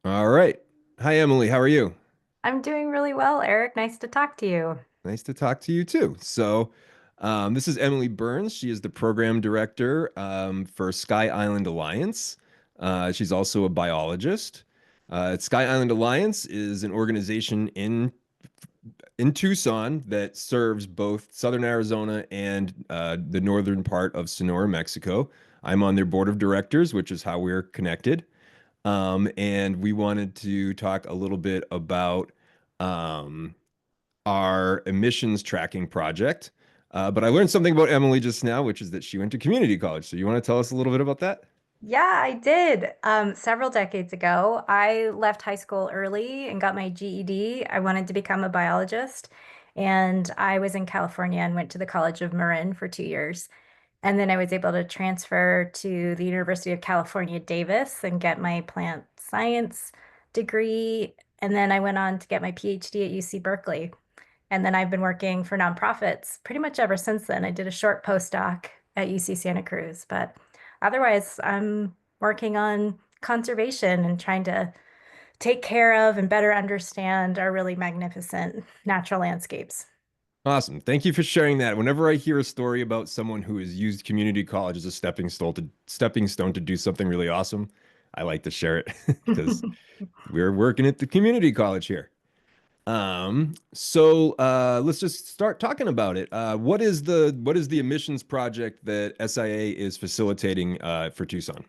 All right. Hi, Emily. How are you? I'm doing really well, Eric. Nice to talk to you. Nice to talk to you too. This is Emily Burns. She is the program director for Sky Island Alliance. She's also a biologist. Sky Island Alliance is an organization in Tucson that serves both southern Arizona and the northern part of Sonora, Mexico. I'm on their board of directors, which is how we're connected. And we wanted to talk a little bit about um, our emissions tracking project. But I learned something about Emily just now, which is that she went to community college. So you want to tell us a little bit about that? Yeah, I did. Several decades ago, I left high school early and got my GED. I wanted to become a biologist, and I was in California and went to the College of Marin for 2 years. And then I was able to transfer to the University of California, Davis, and get my plant science degree. And then I went on to get my PhD at UC Berkeley. And then I've been working for nonprofits pretty much ever since then. I did a short postdoc at UC Santa Cruz, but otherwise, I'm working on conservation and trying to take care of and better understand our really magnificent natural landscapes. Awesome. Thank you for sharing that. Whenever I hear a story about someone who has used community college as a stepping stone to do something really awesome, I like to share it because we're working at the community college here. Let's just start talking about it. What is the emissions project that SIA is facilitating for Tucson?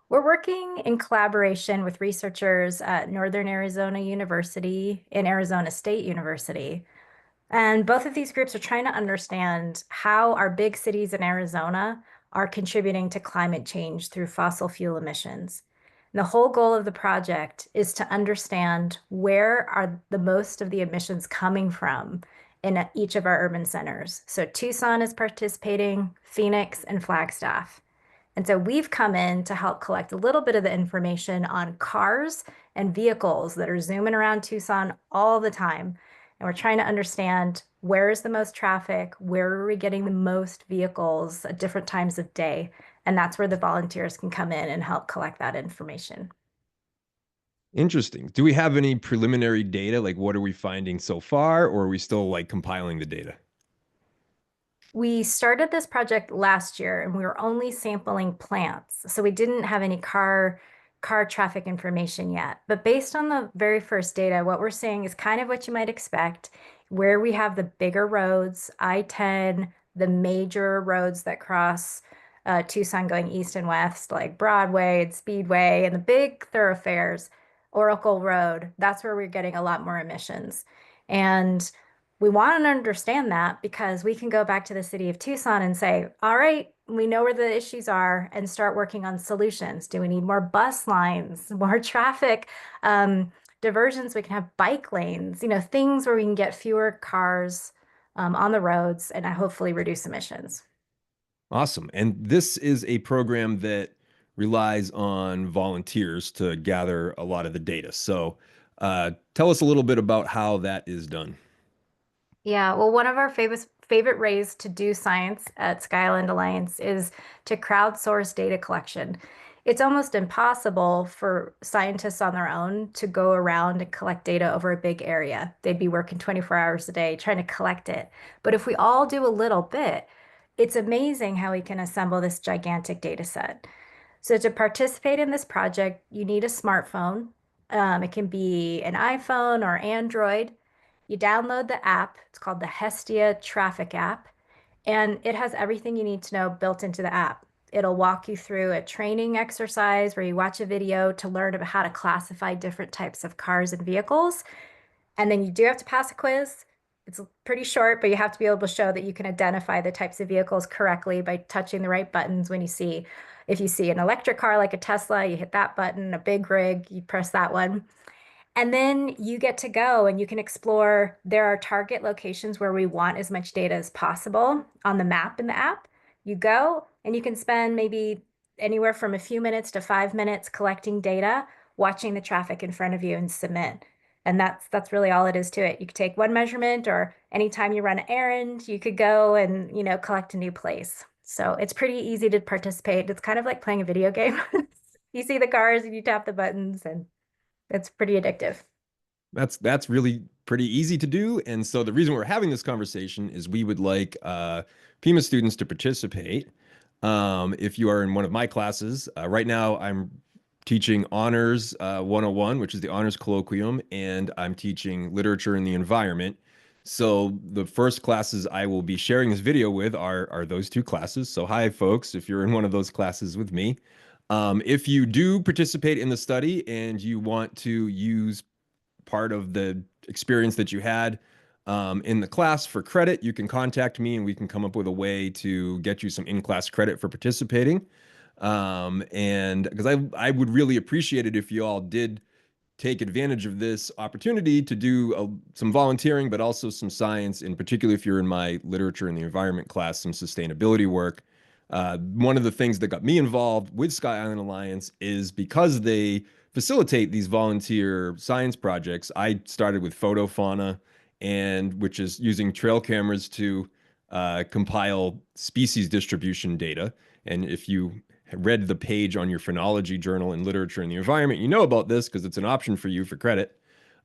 We're working in collaboration with researchers at Northern Arizona University and Arizona State University. And both of these groups are trying to understand how our big cities in Arizona are contributing to climate change through fossil fuel emissions. And the whole goal of the project is to understand where are the most of the emissions coming from in each of our urban centers. So Tucson is participating, Phoenix, and Flagstaff. And so we've come in to help collect a little bit of the information on cars and vehicles that are zooming around Tucson all the time. And we're trying to understand where is the most traffic, where are we getting the most vehicles at different times of day. And that's where the volunteers can come in and help collect that information. Interesting. Do we have any preliminary data? Like, what are we finding so far, or are we still like compiling the data? We started this project last year and we were only sampling plants. So we didn't have any car traffic information yet. But based on the very first data, what we're seeing is kind of what you might expect, where we have the bigger roads, I-10, the major roads that cross Tucson going east and west, like Broadway and Speedway, and the big thoroughfares, Oracle Road, that's where we're getting a lot more emissions. And we want to understand that because we can go back to the city of Tucson and say, all right, we know where the issues are and start working on solutions. Do we need more bus lines, more traffic diversions? We can have bike lanes, things where we can get fewer cars on the roads and hopefully reduce emissions. Awesome. And this is a program that relies on volunteers to gather a lot of the data. Tell us a little bit about how that is done. Yeah, well, one of our favorite ways to do science at Skyland Alliance is to crowdsource data collection. It's almost impossible for scientists on their own to go around and collect data over a big area. They'd be working 24 hours a day trying to collect it. But if we all do a little bit, it's amazing how we can assemble this gigantic data set. So to participate in this project, you need a smartphone. It can be an iPhone or Android. You download the app. It's called the Hestia Traffic app, and it has everything you need to know built into the app. It'll walk you through a training exercise where you watch a video to learn about how to classify different types of cars and vehicles. And then you do have to pass a quiz. It's pretty short, but you have to be able to show that you can identify the types of vehicles correctly by touching the right buttons if you see an electric car like a Tesla, you hit that button, a big rig, you press that one. And then you get to go and you can explore. There are target locations where we want as much data as possible on the map in the app. You go and you can spend maybe anywhere from a few minutes to 5 minutes collecting data, watching the traffic in front of you and submit. And that's really all it is to it. You could take one measurement or anytime you run an errand, you could go and, collect a new place. So it's pretty easy to participate. It's kind of like playing a video game. You see the cars and you tap the buttons, and it's pretty addictive. That's really pretty easy to do. And so the reason we're having this conversation is we would like PIMA students to participate. If you are in one of my classes, right now I'm teaching Honors 101, which is the Honors Colloquium, and I'm teaching Literature and the Environment. So the first classes I will be sharing this video with are those two classes. So hi, folks, if you're in one of those classes with me. If you do participate in the study and you want to use part of the experience that you had in the class for credit, you can contact me and we can come up with a way to get you some in-class credit for participating. And because I would really appreciate it if you all did take advantage of this opportunity to do some volunteering, but also some science, in particular if you're in my literature and the environment class, some sustainability work. One of the things that got me involved with Sky Island Alliance is because they facilitate these volunteer science projects. I started with photo fauna, and which is using trail cameras to compile species distribution data. And if you read the page on your phenology journal in literature and the environment, you know about this because it's an option for you for credit.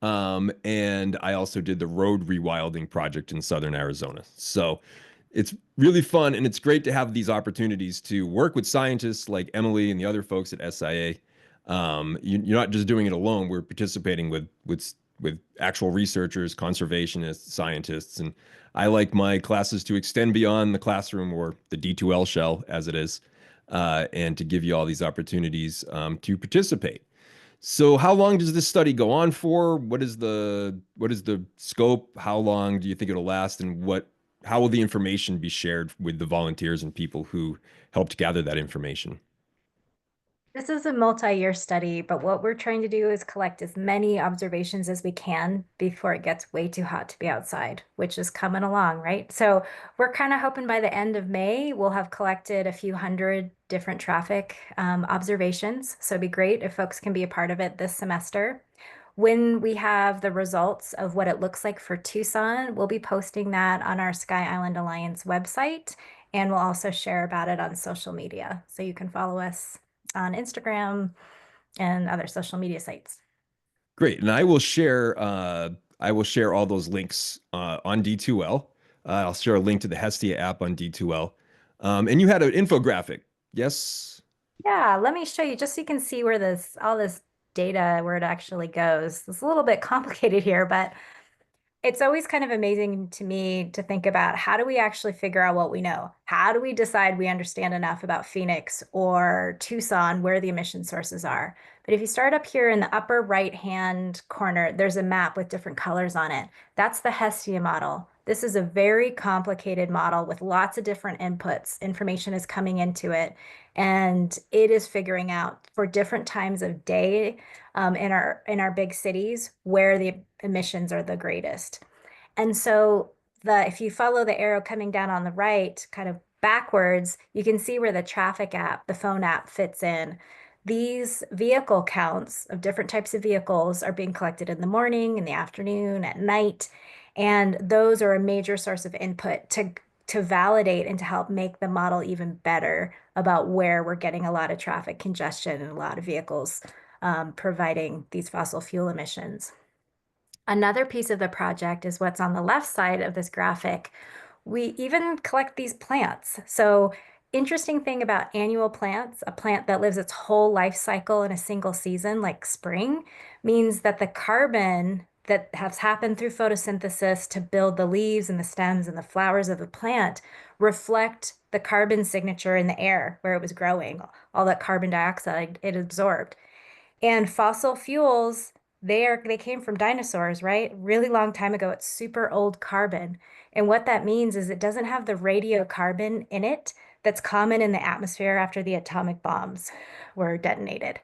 And I also did the road rewilding project in southern Arizona. So it's really fun and it's great to have these opportunities to work with scientists like Emily and the other folks at SIA. You're not just doing it alone. We're participating with actual researchers, conservationists, scientists, and I like my classes to extend beyond the classroom or the D2L shell as it is, and to give you all these opportunities to participate. So, how long does this study go on for? What is the scope? How long do you think it'll last, and how will the information be shared with the volunteers and people who helped gather that information? This is a multi-year study, but what we're trying to do is collect as many observations as we can before it gets way too hot to be outside, which is coming along, right? So we're kind of hoping by the end of May, we'll have collected a few hundred different traffic observations. So it'd be great if folks can be a part of it this semester. When we have the results of what it looks like for Tucson, we'll be posting that on our Sky Island Alliance website, and we'll also share about it on social media. So you can follow us on Instagram and other social media sites. Great, and I will share all those links on D2L. I'll share a link to the Hestia app on D2L. And you had an infographic, yes? Yeah, let me show you just so you can see where this all this data where it actually goes. It's a little bit complicated here, but it's always kind of amazing to me to think about how do we actually figure out what we know? How do we decide we understand enough about Phoenix or Tucson where the emission sources are? But if you start up here in the upper right-hand corner, there's a map with different colors on it. That's the Hestia model. This is a very complicated model with lots of different inputs. Information is coming into it, and it is figuring out for different times of day in our big cities where the emissions are the greatest. And so if you follow the arrow coming down on the right, kind of backwards, you can see where the traffic app, the phone app fits in. These vehicle counts of different types of vehicles are being collected in the morning, in the afternoon, at night, and those are a major source of input to validate and to help make the model even better about where we're getting a lot of traffic congestion and a lot of vehicles providing these fossil fuel emissions. Another piece of the project is what's on the left side of this graphic. We even collect these plants. So interesting thing about annual plants, a plant that lives its whole life cycle in a single season, like spring, means that the carbon that has happened through photosynthesis to build the leaves and the stems and the flowers of the plant reflect the carbon signature in the air where it was growing, all that carbon dioxide it absorbed. And fossil fuels, they came from dinosaurs, right? Really long time ago. It's super old carbon. And what that means is it doesn't have the radiocarbon in it that's common in the atmosphere after the atomic bombs were detonated.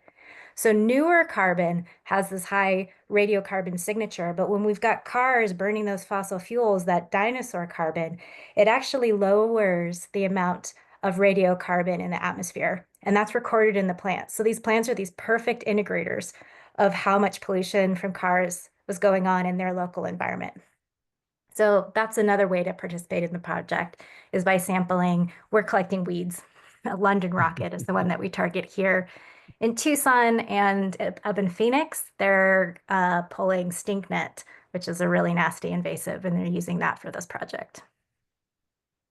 So newer carbon has this high radiocarbon signature, but when we've got cars burning those fossil fuels, that dinosaur carbon, it actually lowers the amount of radiocarbon in the atmosphere. And that's recorded in the plants. So these plants are these perfect integrators of how much pollution from cars was going on in their local environment. So that's another way to participate in the project is by sampling. We're collecting weeds. London Rocket is the one that we target here in Tucson, and up in Phoenix, they're pulling stinknet, which is a really nasty invasive, and they're using that for this project.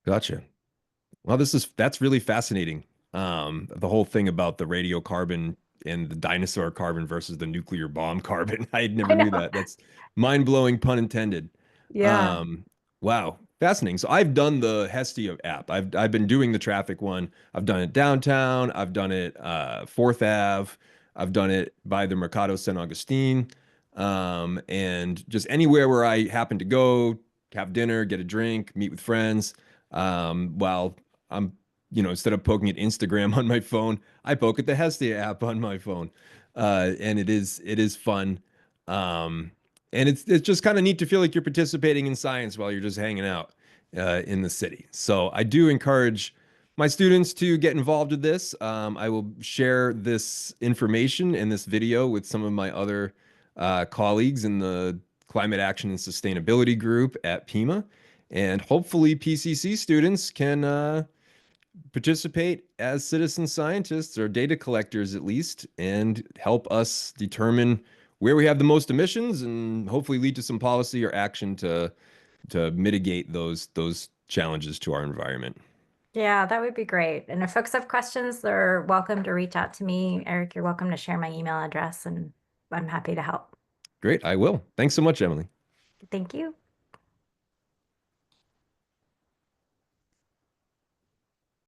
Gotcha. Well, that's really fascinating. The whole thing about the radiocarbon and the dinosaur carbon versus the nuclear bomb carbon. I never I knew know. that. That's mind-blowing, pun intended. Yeah. Um, wow, fascinating. So I've done the Hestia app. I've been doing the traffic one. I've done it downtown. I've done it Fourth Ave. I've done it by the Mercado San Agustin. And just anywhere where I happen to go, have dinner, get a drink, meet with friends. While I'm, instead of poking at Instagram on my phone, I poke at the Hestia app on my phone. And it is fun. Um, and it's just kind of neat to feel like you're participating in science while you're just hanging out in the city. So I do encourage my students to get involved with this. I will share this information and this video with some of my other colleagues in the Climate Action and Sustainability group at Pima. And hopefully, PCC students can participate as citizen scientists or data collectors at least, and help us determine where we have the most emissions, and hopefully lead to some policy or action to mitigate those challenges to our environment. Yeah, that would be great. And if folks have questions, they're welcome to reach out to me. Eric, you're welcome to share my email address, and I'm happy to help. Great, I will. Thanks so much, Emily. Thank you.